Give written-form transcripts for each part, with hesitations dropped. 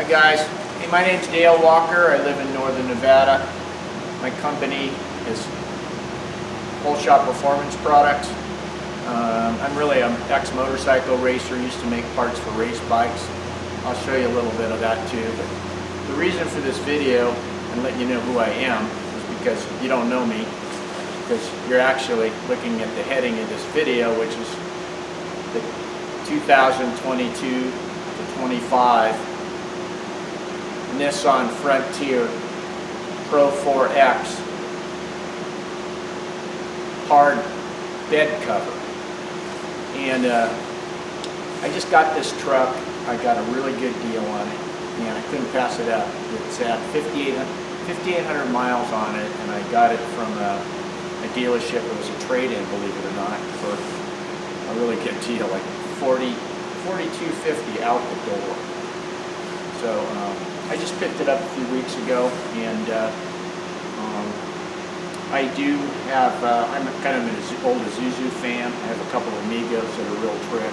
Hi guys, hey, my name's Dale Walker. I live in Northern Nevada. My company is Whole Shop Performance Products. I'm really an ex-motorcycle racer, used to make parts for race bikes. I'll show you a little bit of that too. But the reason for this video and let you know who I am is because you don't know me, because you're actually looking at the heading of this video, which is the 2022 to 25 Nissan Frontier Pro 4X hard bed cover. And I just got this truck. I got a really good deal on it, and I couldn't pass it up. It's at 5,800 miles on it, and I got it from a dealership. It was a trade-in, believe it or not, for a really good deal, like $42.50 out the door. So I just picked it up a few weeks ago, and I do have, I'm kind of an old Isuzu fan. I have a couple of Amigos that are real trick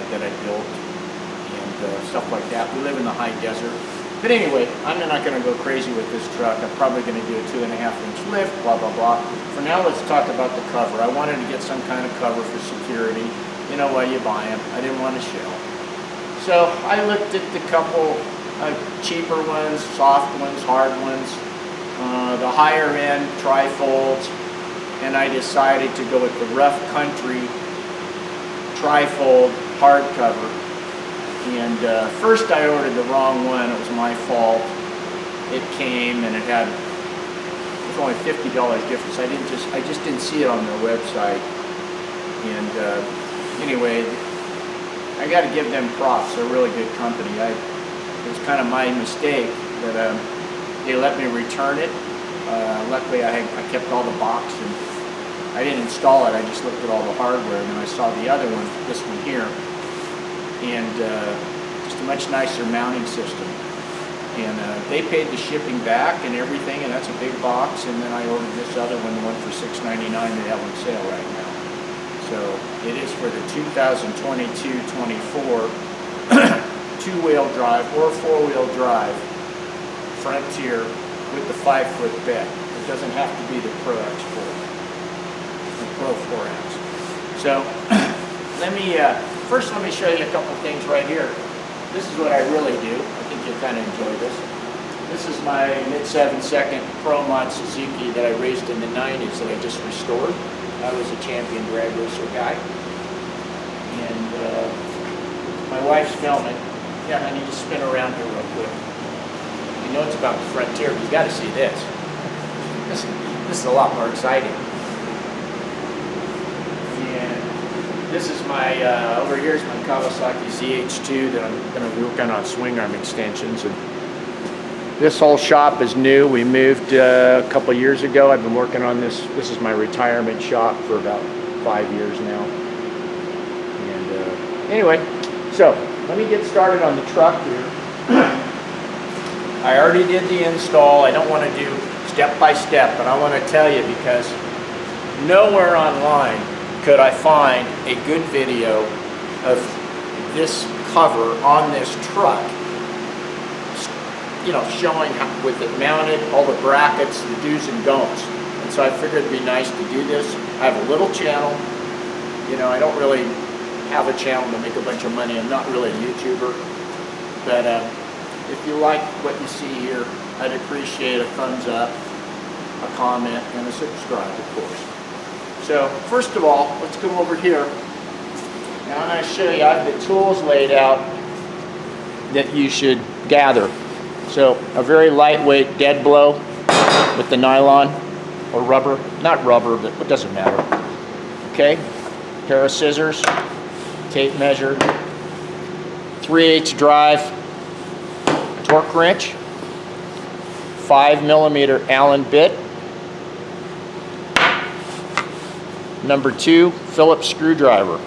that I built, and stuff like that. We live in the high desert. But anyway, I'm not going to go crazy with this truck. I'm probably going to do a 2.5-inch lift, blah, blah, blah. For now, let's talk about the cover. I wanted to get some kind of cover for security. You know why you buy them. I didn't want to shell. So I looked at the couple cheaper ones, soft ones, hard ones, the higher end trifolds, and I decided to go with the Rough Country trifold hardcover. And first I ordered the wrong one. It was my fault. It came and it was only $50 difference. I just didn't see it on their website. And anyway, I got to give them props. They're a really good company. It was kind of my mistake that they let me return it. Luckily, I kept all the box, and I didn't install it. I just looked at all the hardware, and then I saw the other one, this one here, and just a much nicer mounting system. And they paid the shipping back and everything, and that's a big box. And then I ordered this other one, the one for $6.99 they have on sale right now. So it is for the 2022-24 two-wheel drive or four-wheel drive Frontier with the 5-foot bed. It doesn't have to be the Pro X4, the Pro 4X. So first let me show you a couple things right here. This is what I really do. I think you'll kind of enjoy this. This is my mid-7-second Pro Mod Suzuki that I raced in the 90s that I just restored. I was a champion drag racer guy. And my wife's filming. Yeah, honey, just spin around here real quick. You know it's about the Frontier, but you got to see this. This is a lot more exciting. And this is my, over here is my Kawasaki ZH2 that I'm going to be working on swing arm extensions. And this whole shop is new. We moved a couple years ago. I've been working on this. This is my retirement shop for about 5 years now. And anyway, so let me get started on the truck here. I already did the install. I don't want to do step by step, but I want to tell you because nowhere online could I find a good video of this cover on this truck, you know, showing how, with it mounted, all the brackets, the do's and don'ts. And so I figured it'd be nice to do this. I have a little channel. You know, I don't really have a channel to make a bunch of money. I'm not really a YouTuber. But if you like what you see here, I'd appreciate a thumbs up, a comment, and a subscribe, of course. So first of all, let's go over here. Now I'm going to show you, I have the tools laid out that you should gather. So a very lightweight dead blow with the nylon or rubber, not rubber, but it doesn't matter. Okay, pair of scissors, tape measure, 3/8 drive, torque wrench, 5mm Allen bit, number 2 Phillips screwdriver.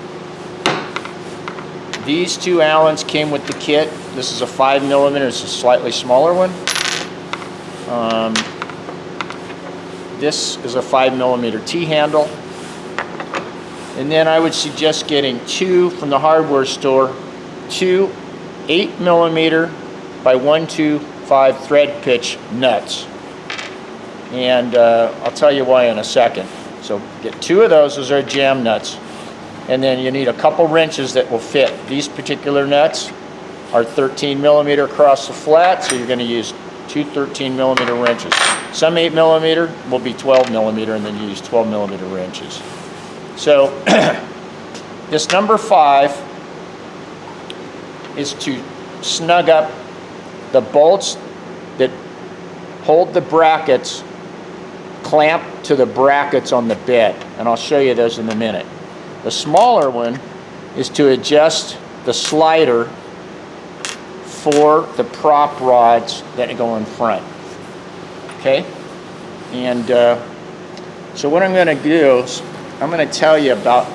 These two Allens came with the kit. This is a 5mm, it's a slightly smaller one. This is a 5mm T-handle. And then I would suggest getting 2 from the hardware store, 2 8mm by 125 thread pitch nuts. And I'll tell you why in a second. So get 2 of those are jam nuts. And then you need a couple wrenches that will fit. These particular nuts are 13mm across the flat, so you're going to use 2 13mm wrenches. Some 8mm will be 12mm, and then you use 12mm wrenches. So this number 5 is to snug up the bolts that hold the brackets, clamp to the brackets on the bed, and I'll show you those in a minute. The smaller one is to adjust the slider for the prop rods that go in front. Okay? And so what I'm going to do is I'm going to tell you about,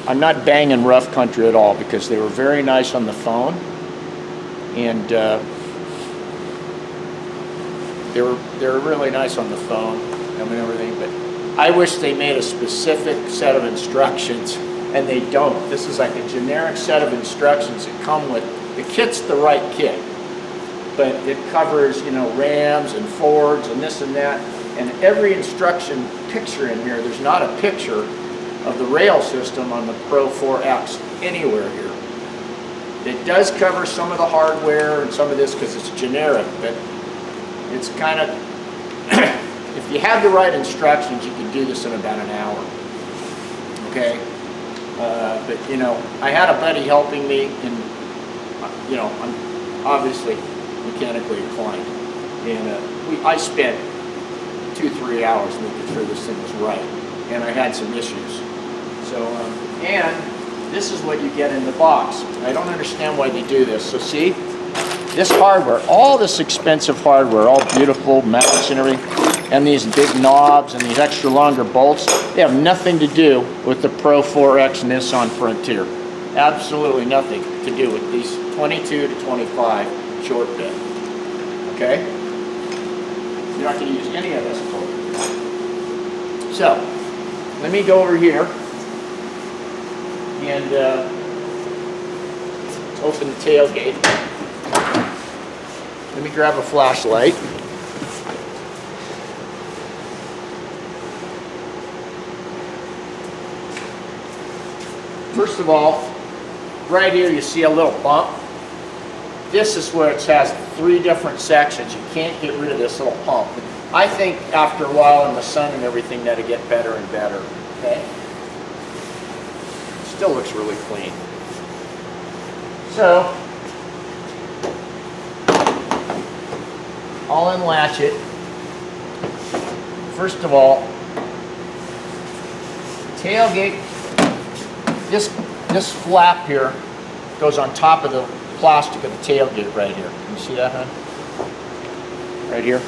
I'm not banging rough country at all because they were very nice on the phone, and they were really nice on the phone and everything, but I wish they made a specific set of instructions, and they don't. This is like a generic set of instructions that come with, the kit's the right kit, but it covers, you know, Rams and Fords and this and that, and every instruction picture in here, there's not a picture of the rail system on the Pro 4X anywhere here. It does cover some of the hardware and some of this because it's generic, but it's kind of, if you had the right instructions, you could do this in about an hour. Okay? But, you know, I had a buddy helping me, and, you know, I'm obviously mechanically inclined. And I spent 2-3 hours making sure this thing was right. And I had some issues. So, and this is what you get in the box. I don't understand why they do this. So see, this hardware, all this expensive hardware, all beautiful mounts and everything, and these big knobs and these extra longer bolts, they have nothing to do with the Pro 4X Nissan Frontier. Absolutely nothing to do with these 22 to 25 short bit. Okay? You're not going to use any of this code. So, let me go over here and open the tailgate. Let me grab a flashlight. First of all, right here you see a little bump. This is where it has 3 different sections. You can't get rid of this little hump. I think after a while in the sun and everything that'll get better and better. Okay? Still looks really clean. So, I'll unlatch it. First of all, tailgate, this flap here goes on top of the plastic of the tailgate right here. Can you see that, hon? Right here.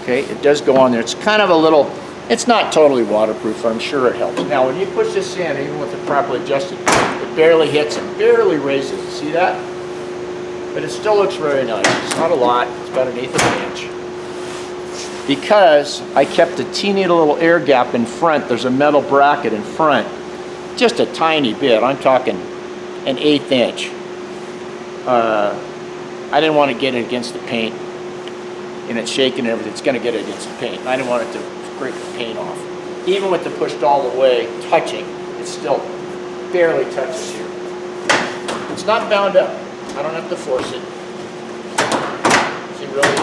Okay, it does go on there. It's kind of a little, it's not totally waterproof, but I'm sure it helps. Now, when you push this in, even with it properly adjusted, it barely hits and barely raises. See that? But it still looks very nice. It's not a lot. It's about 1/8 of an inch. Because I kept a teeny little air gap in front. There's a metal bracket in front. Just a tiny bit. I'm talking an 1/8 inch. I didn't want to get it against the paint. And it's shaking and everything. It's going to get it against the paint. I didn't want it to scrape the paint off. Even with the pushed all the way, touching, it still barely touches here. It's not bound up. I don't have to force it. See, really?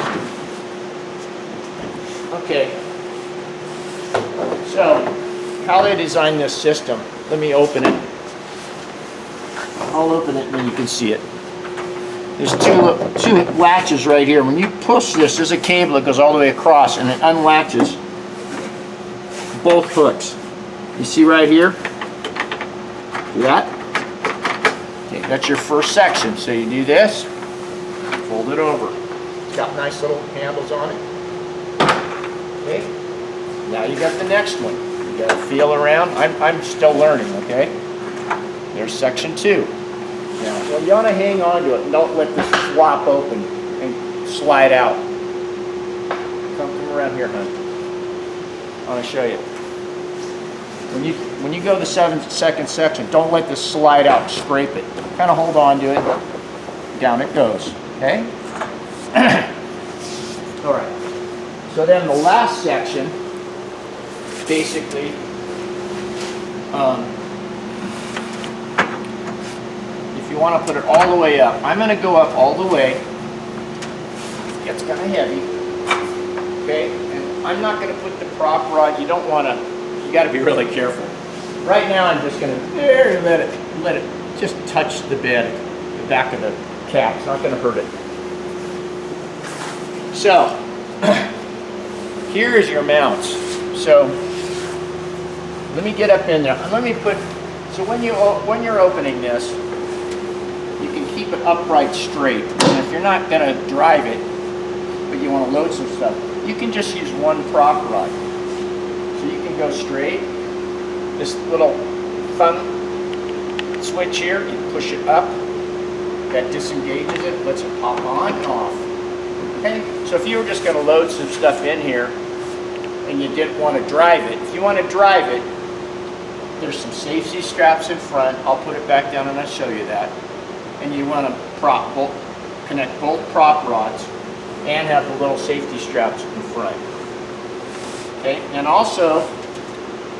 Okay. So, how they designed this system, let me open it. I'll open it and then you can see it. There's two latches right here. When you push this, there's a cable that goes all the way across and it unlatches both hooks. You see right here? See that? Okay, that's your first section. So you do this, fold it over. It's got nice little handles on it. Okay. Now you got the next one. You got to feel around. I'm still learning, okay? There's section 2. Now, so you want to hang on to it and don't let this flop open and slide out. Come around here, hon. I want to show you. When you go to the second section, don't let this slide out and scrape it. Kind of hold on to it. down it goes, okay? All right, so then the last section, basically, if you want to put it all the way up, I'm going to go up all the way. It's kind of heavy, okay? And I'm not going to put the prop rod. You don't want to, you got to be really careful. Right now I'm just going to let it just touch the bed, the back of the cap. It's not going to hurt it. So, here's your mounts. So, let me get up in there. Let me put, so when you're opening this, you can keep it upright straight. And if you're not going to drive it, but you want to load some stuff, you can just use one prop rod. So you can go straight. This little thumb switch here, you push it up. That disengages it, lets it pop on and off. Okay? So if you were just going to load some stuff in here and you didn't want to drive it, if you want to drive it, there's some safety straps in front. I'll put it back down and I'll show you that. And you want to connect both prop rods and have the little safety straps in front. Okay, and also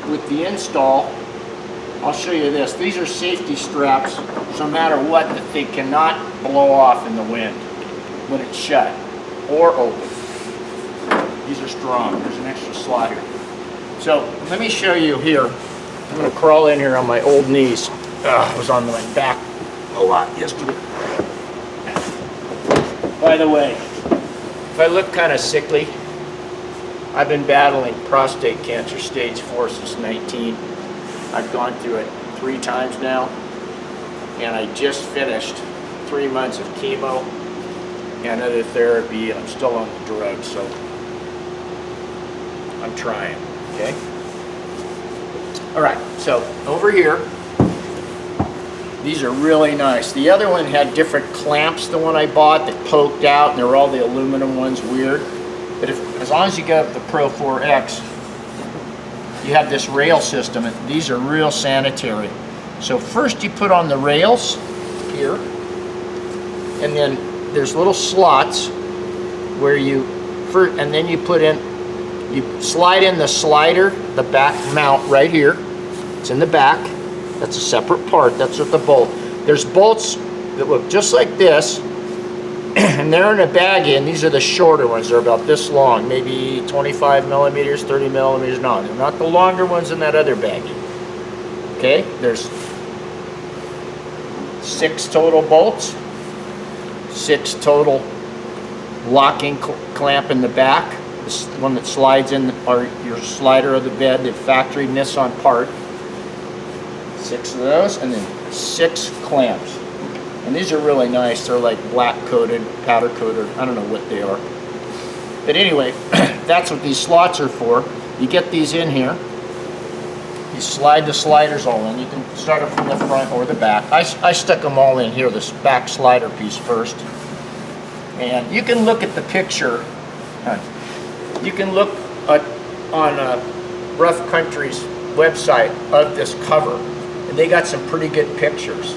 with the install, I'll show you this. These are safety straps, so no matter what, that they cannot blow off in the wind when it's shut or open. These are strong. There's an extra slot here. So let me show you here. I'm going to crawl in here on my old knees. I was on my back a lot yesterday. By the way, if I look kind of sickly, I've been battling prostate cancer stage 4 since 19. I've gone through it 3 times now, and I just finished 3 months of chemo and other therapy. I'm still on the drugs, so I'm trying, okay? All right, so over here, these are really nice. The other one had different clamps, the one I bought, that poked out, and they were all the aluminum ones weird. But as long as you get up the Pro 4X, you have this rail system, and these are real sanitary. So first you put on the rails here, and then there's little slots where and then you put in, you slide in the slider, the back mount right here. It's in the back. That's a separate part. That's with the bolt. There's bolts that look just like this, and they're in a baggie, and these are the shorter ones. They're about this long, maybe 25 millimeters, 30 millimeters. No, they're not the longer ones in that other baggie. Okay, there's 6 total bolts, 6 total locking clamp in the back. This one that slides in, or your slider of the bed, the factory Nissan part. 6 of those, and then 6 clamps. And these are really nice. They're like black coated, powder coated. I don't know what they are. But anyway, that's what these slots are for. You get these in here. You slide the sliders all in. You can start it from the front or the back. I stuck them all in here, this back slider piece first. And you can look at the picture. You can look on Rough Country's website of this cover. And they got some pretty good pictures.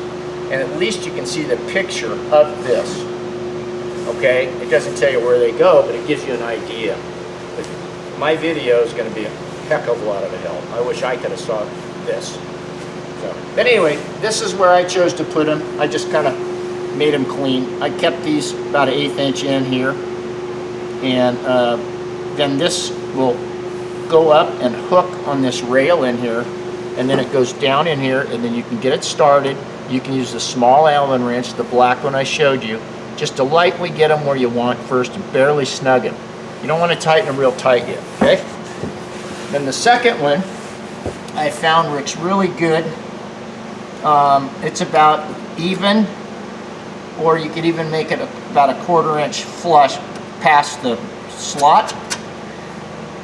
And at least you can see the picture of this. Okay? It doesn't tell you where they go, but it gives you an idea. But my video is going to be a heck of a lot of help. I wish I could have saw this. So, but anyway, this is where I chose to put them. I just kind of made them clean. I kept these about an 1/8 inch in here. And then this will go up and hook on this rail in here. And then it goes down in here, and then you can get it started. You can use the small Allen wrench, the black one I showed you, just to lightly get them where you want first and barely snug them. You don't want to tighten them real tight yet, okay? Then the second one I found works really good. It's about even, or you could even make it about a 1/4 inch flush past the slot.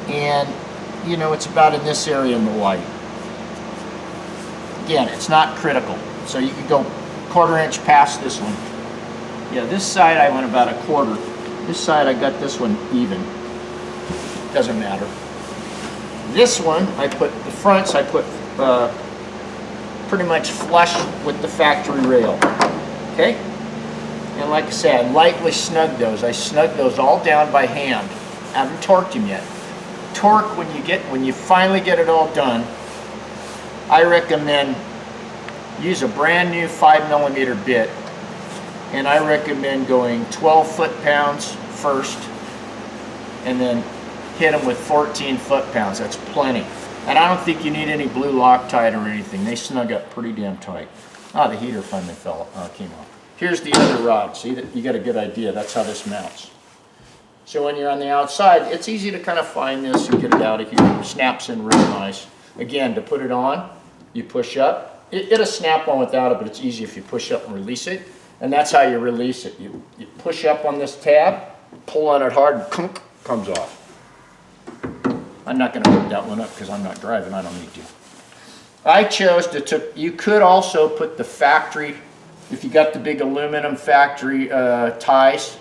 And, you know, it's about in this area in the white. Again, it's not critical. So you could go 1/4 inch past this one. Yeah, this side I went about a 1/4. This side I got this one even. Doesn't matter. This one, I put the fronts, I put pretty much flush with the factory rail. Okay? And like I said, I lightly snug those. I snug those all down by hand. I haven't torqued them yet. Torque when you finally get it all done. I recommend use a brand new 5mm bit, and I recommend going 12 foot-pounds first, and then hit them with 14 foot-pounds. That's plenty. And I don't think you need any blue Loctite or anything. They snug up pretty damn tight. Ah, the heater finally came off. Here's the other rod. See, that you got a good idea. That's how this mounts. So when you're on the outside, it's easy to kind of find this and get it out of here. It snaps in real nice. Again, to put it on, you push up. It'll snap on without it, but it's easy if you push up and release it. And that's how you release it. You push up on this tab, pull on it hard, and clunk, comes off. I'm not going to hook that one up because I'm not driving. I don't need to. I chose to you could also put the factory, if you got the big aluminum factory ties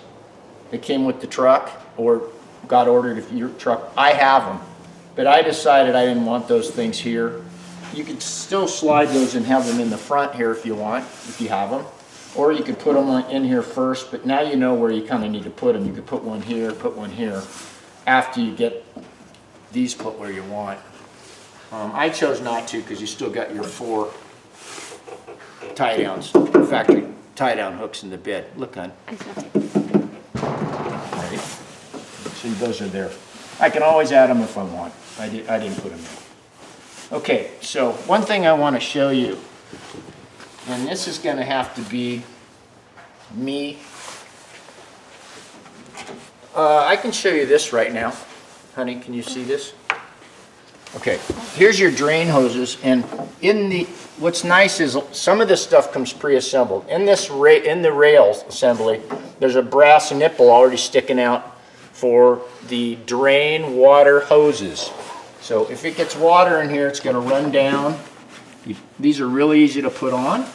that came with the truck or got ordered if your truck, I have them. But I decided I didn't want those things here. You could still slide those and have them in the front here if you want, if you have them. Or you could put them in here first, but now you know where you kind of need to put them. You could put one here, after you get these put where you want. I chose not to because you still got your 4 tie downs, factory tie down hooks in the bed. Look, hon. Ready? See, those are there. I can always add them if I want. I didn't put them in. Okay, so one thing I want to show you, and this is going to have to be me. I can show you this right now. Honey, can you see this? Okay, here's your drain hoses, and what's nice is some of this stuff comes pre-assembled. In the rails assembly, there's a brass nipple already sticking out for the drain water hoses. So if it gets water in here, it's going to run down. These are really easy to put on.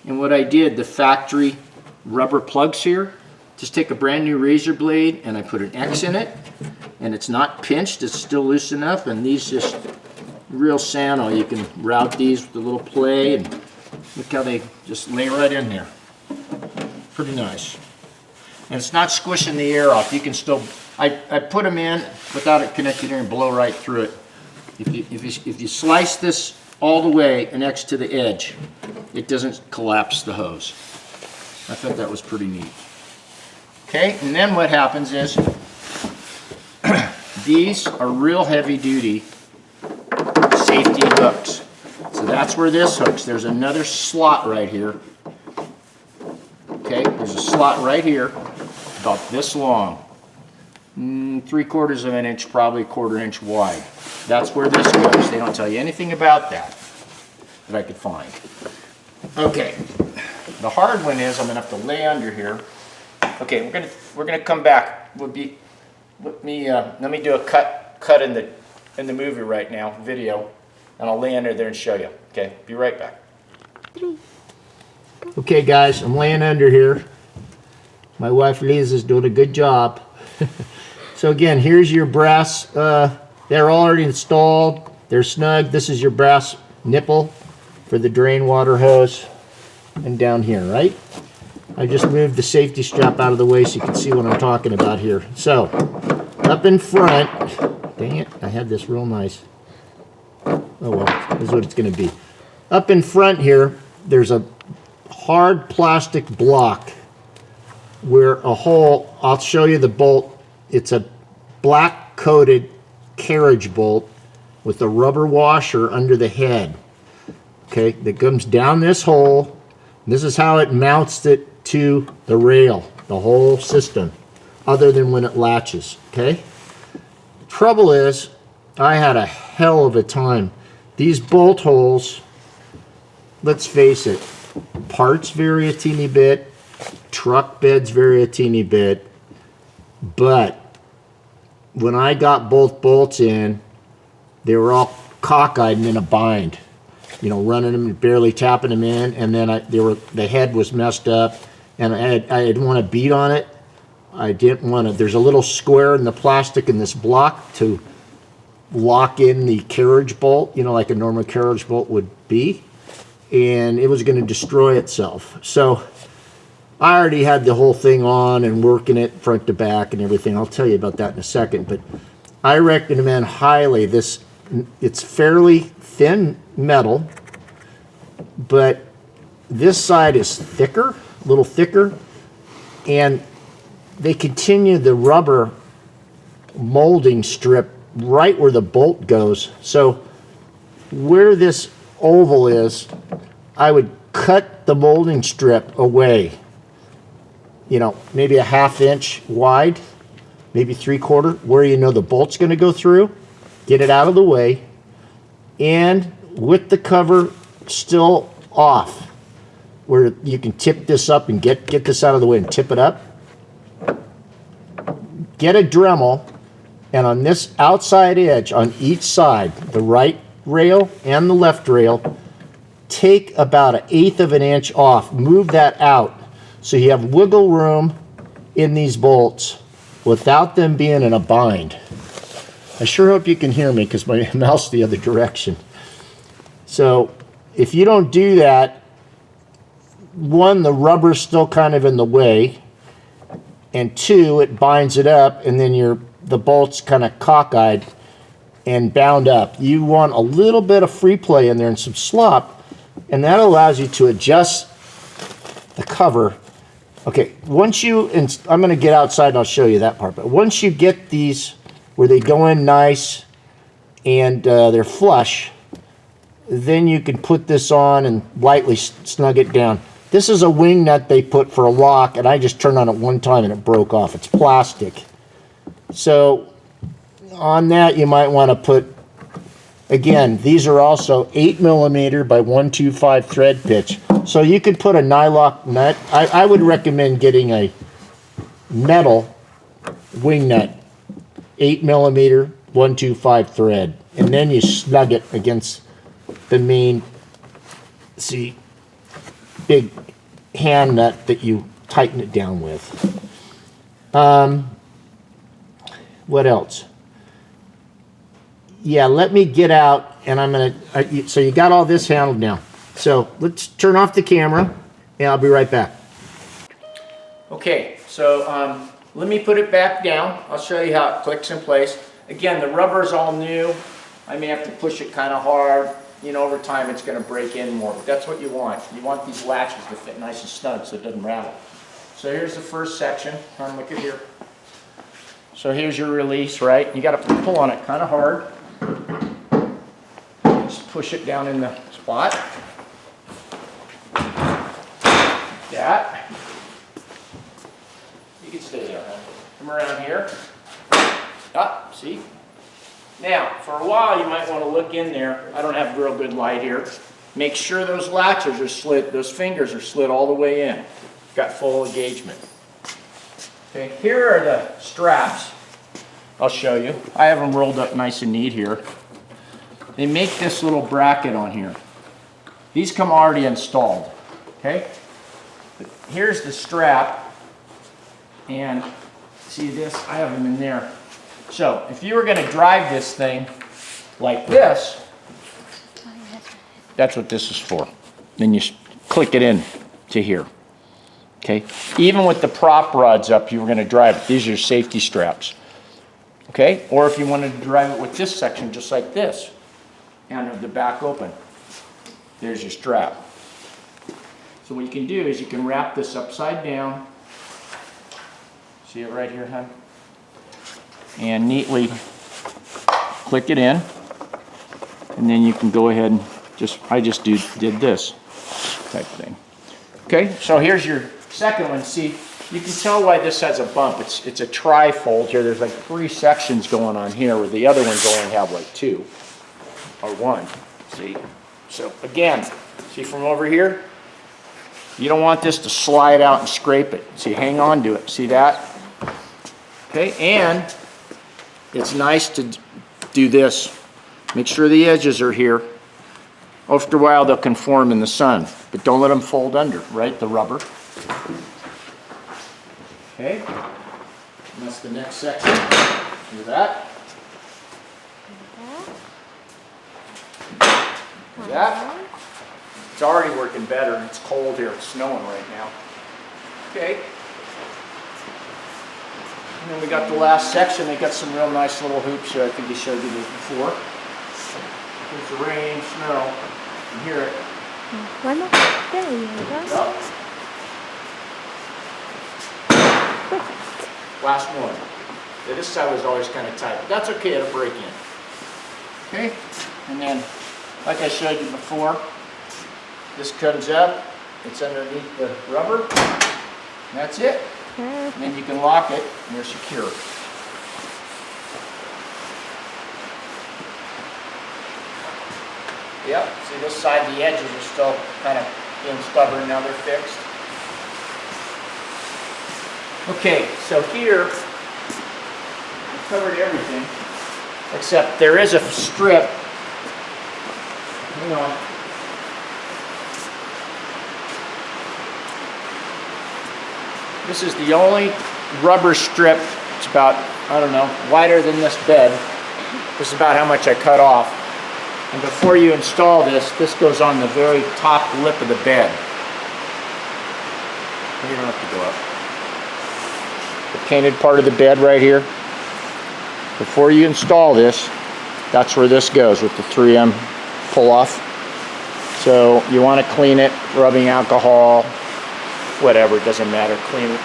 And what I did, the factory rubber plugs here, just take a brand new razor blade and I put an X in it, and it's not pinched, it's still loose enough, and these just real sano. You can route these with a little play, and look how they just lay right in there. Pretty nice. And it's not squishing the air off. You can still, I put them in without it connected here and blow right through it. If you slice this all the way and next to the edge, it doesn't collapse the hose. I thought that was pretty neat. Okay, and then what happens is these are real heavy duty safety hooks. So that's where this hooks. There's another slot right here. Okay, there's a slot right here about this long. 3/4 of an inch, probably 1/4 inch wide. That's where this goes. They don't tell you anything about that I could find. Okay, the hard one is I'm gonna have to lay under here. Okay, we're gonna come back. Let me do a cut in the movie right now, video, and I'll lay under there and show you. Okay, be right back. Okay, guys, I'm laying under here. My wife LIza is doing a good job. So again, here's your brass. They're already installed. They're snug. This is your brass nipple for the drain water hose, and down here, right? I just moved the safety strap out of the way so you can see what I'm talking about here. So, up in front, dang it, I had this real nice. Oh well, this is what it's going to be. Up in front here, there's a hard plastic block where a hole, I'll show you the bolt. It's a black coated carriage bolt with a rubber washer under the head. Okay, that comes down this hole. This is how it mounts it to the rail, the whole system, other than when it latches. Okay, trouble is I had a hell of a time. These bolt holes, let's face it, parts vary a teeny bit, truck beds vary a teeny bit, but when I got both bolts in, they were all cockeyed and in a bind. You know, running them, barely tapping them in, and then the head was messed up, and I didn't want to beat on it. I didn't want to. There's a little square in the plastic in this block to lock in the carriage bolt, you know, like a normal carriage bolt would be, and it was going to destroy itself. So I already had the whole thing on and working it front to back and everything. I'll tell you about that in a second. But I recommend highly this. It's fairly thin metal, but this side is thicker, a little thicker, and they continue the rubber molding strip right where the bolt goes. So where this oval is, I would cut the molding strip away, you know, maybe a 1/2 inch wide, maybe 3/4, where you know the bolt's going to go through. Get it out of the way, and with the cover still off, where you can tip this up and get this out of the way and tip it up. Get a Dremel, and on this outside edge on each side, the right rail and the left rail, take about 1/8 of an inch off. Move that out so you have wiggle room in these bolts without them being in a bind. I sure hope you can hear me because my mouth's the other direction. So if you don't do that, one, the rubber's still kind of in the way, and two, it binds it up, and then the bolt's kind of cockeyed and bound up. You want a little bit of free play in there and some slop, and that allows you to adjust the cover. Okay, and I'm going to get outside and I'll show you that part, but once you get these where they go in nice and they're flush, then you can put this on and lightly snug it down. This is a wing nut they put for a lock, and I just turned on it one time and it broke off. It's plastic. So on that you might want to put, again, these are also 8mm by 125 thread pitch. So you could put a nylock nut. I would recommend getting a metal wing nut, 8mm 125 thread, and then you snug it against the main, see, big hand nut that you tighten it down with. What else? Yeah, let me get out, and I'm gonna. So you got all this handled now. So let's turn off the camera, and I'll be right back. Okay, so let me put it back down. I'll show you how it clicks in place. Again, the rubber is all new. I may have to push it kind of hard. You know, over time it's going to break in more, but that's what you want. You want these latches to fit nice and snug so it doesn't rattle. So here's the first section. Look at here. So here's your release, right? You got to pull on it kind of hard. Just push it down in the spot. That. You can stay there, huh? Come around here. Ah, see? Now, for a while you might want to look in there. I don't have real good light here. Make sure those latches are slit, those fingers are slit all the way in. Got full engagement. Okay, here are the straps. I'll show you. I have them rolled up nice and neat here. They make this little bracket on here. These come already installed. Okay? But here's the strap. And see this? I have them in there. So if you were going to drive this thing like this, that's what this is for. Then you click it in to here. Okay? Even with the prop rods up, you were going to drive it. These are your safety straps. Okay? Or if you wanted to drive it with this section just like this, and have the back open, there's your strap. So what you can do is you can wrap this upside down. See it right here, hon? And neatly click it in, and then you can go ahead and I just did this type thing. Okay, so here's your second one. See, you can tell why this has a bump. It's a tri-fold here. There's like 3 sections going on here, where the other ones only have like 2 or 1. See, so again, see from over here, you don't want this to slide out and scrape it. See, hang on to it. See that? Okay, and it's nice to do this. Make sure the edges are here. After a while, they'll conform in the sun, but don't let them fold under, right? The rubber. Okay, and that's the next section. Do that. Do that. It's already working better. It's cold here. It's snowing right now. Okay. And then we got the last section. They got some real nice little hoops here. I think he showed you these before. There's the rain, snow. You can hear it. Why not? There you go. Up. Last one. Yeah, this side was always kind of tight, but that's okay, it'll break in. Okay, and then, like I showed you before, this comes up, it's underneath the rubber, and that's it. And then you can lock it, and you're secure. Yep, see this side, the edges are still kind of being stubborn, now they're fixed. Okay, so here, I've covered everything, except there is a strip. Hang on. This is the only rubber strip. It's about, I don't know, wider than this bed. This is about how much I cut off. And before you install this, this goes on the very top lip of the bed. You don't have to go up. The painted part of the bed right here. Before you install this, that's where this goes with the 3M pull off. So you want to clean it, rubbing alcohol, whatever, it doesn't matter, clean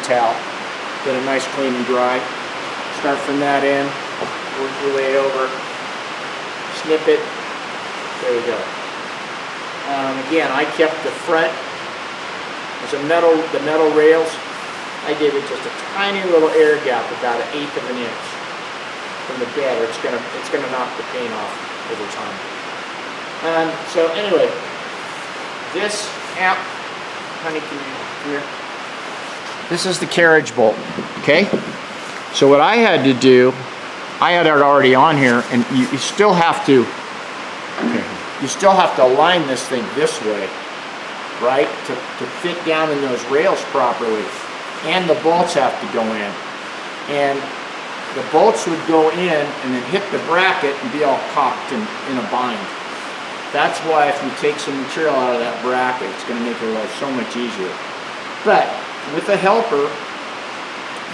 towel. Get it nice, clean and dry. Start from that end, work your way over, snip it, there you go. Again, I kept the front, there's the metal rails, I gave it just a tiny little air gap, about 1/8 of an inch from the bed, or it's gonna knock the paint off over time. So anyway, this amp, honey, can you come here? This is the carriage bolt, okay? So what I had to do, I had it already on here, and you still have to, align this thing this way, right? To fit down in those rails properly. And the bolts have to go in. And the bolts would go in and then hit the bracket and be all cocked in a bind. That's why if you take some material out of that bracket, it's going to make your life so much easier. But with a helper,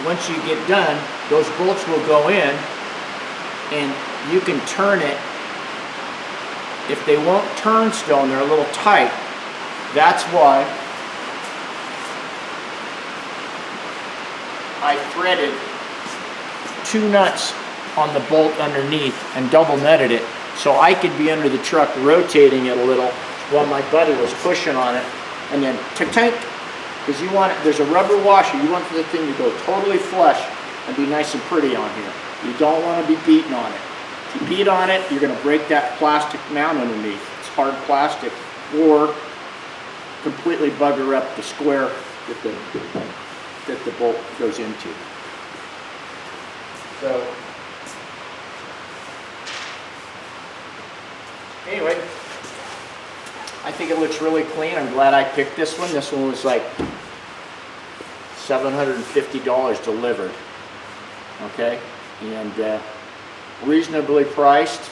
once you get done, those bolts will go in and you can turn it. If they won't turn still and they're a little tight, that's why I threaded 2 nuts on the bolt underneath and double nutted it so I could be under the truck rotating it a little while my buddy was pushing on it, and then tank, because you want it, there's a rubber washer, you want the thing to go totally flush and be nice and pretty on here. You don't want to be beating on it. If you beat on it, you're going to break that plastic mount underneath. It's hard plastic, or completely bugger up the square that the bolt goes into. So anyway, I think it looks really clean. I'm glad I picked this one. This one was like $750 delivered. Okay, and reasonably priced.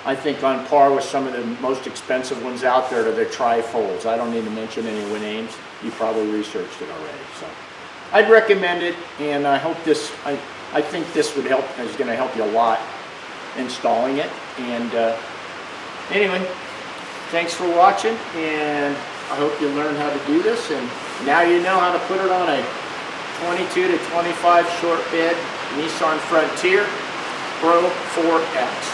I think on par with some of the most expensive ones out there, are the trifolds. I don't need to mention any names. You probably researched it already. So I'd recommend it, and I hope this, I think this would help, is going to help you a lot installing it. And anyway, thanks for watching, and I hope you learn how to do this, and now you know how to put it on a 22 to 25 short bed Nissan Frontier Pro 4X.